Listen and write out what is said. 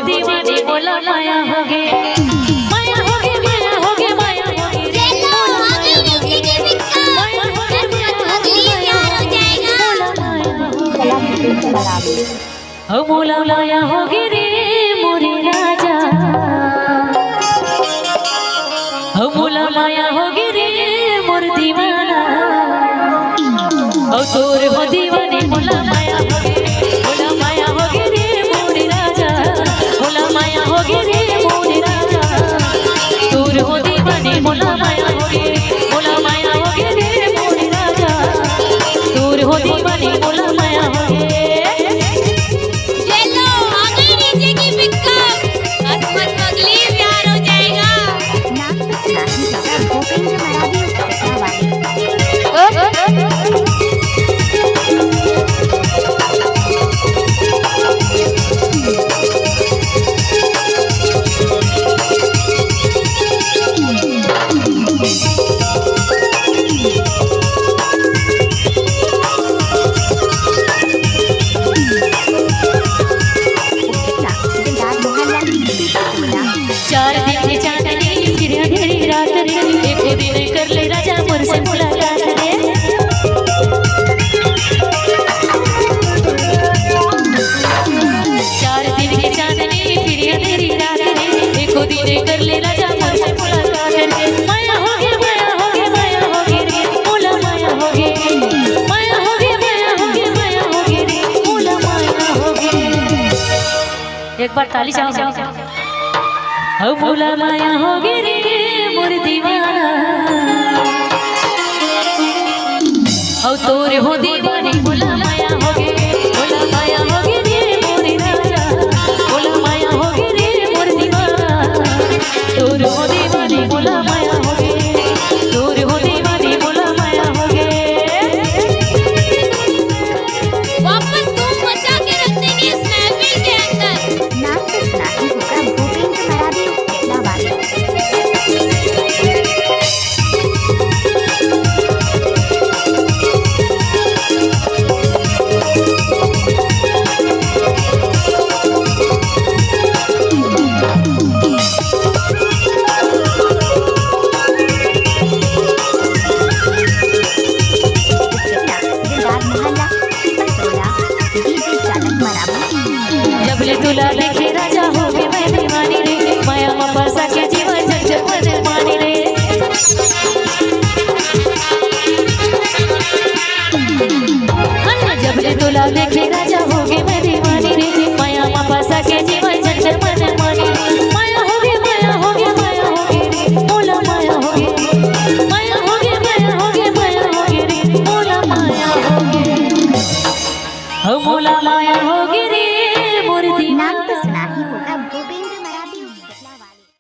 दीवानी बोला माया हो गे माया हो गे माया हो गे माया हो गे चलो अगली नीचे की बिक्का अगली प्यार हो जाएगा हो मोला माया हो गे रे मोरे राजा हो मोला माया हो गे रे मोर दीवाना हो तोर हो दीवानी मोला माया हो गे मोला माया हो गे रे मोरे राजा मोला माया हो गे रे मोरे राजा तोर हो दीवानी मोला माया हो गे मोला माया हो गे रे मोरे राजा तोर हो दीवानी मोला माया हो गे चलो अगली नीचे की बिक्का किस्मत अगली प्यार हो जाएगा नाम नहीं पता भूपेंद्र मराठी वाली चार दिन की चांदनी फिर अंधेरी रात रे एक दिन कर ले राजा मोर से मुलाकात रे चार दिन की चांदनी फिर अंधेरी रात रे एक दिन कर ले राजा मोर से मुलाकात रे माया हो गे माया हो गे माया हो गे रे मोला माया हो गे माया हो गे माया हो गे माया हो गे रे मोला माया हो गे एक बार ताली जाओ हो मोला माया हो गे रे मोर दीवाना हो तोर हो दीवानी मोला माया हो गे मोला माया हो गे रे मोरे राजा मोला माया हो गे रे मोर दीवाना तोर हो दीवानी मोला माया हो गे तोर हो दीवानी मोला माया हो गे वापस तुम बचा के रख देंगे इस महफिल के अंदर नाम नहीं होगा भूपेंद्र मराठी वाली जबले तुला देखे राजा हो गे मैं दीवानी रे माया में फंसा के जीवन झंझट मन मानी रे जबले तुला देखे राजा हो गे मैं दीवानी रे माया में फंसा के जीवन झंझट मन मानी माया हो गे माया हो गे माया हो गे रे मोला माया हो गे माया हो गे माया हो गे माया हो गे रे मोला माया हो गे हो मोला माया हो गे रे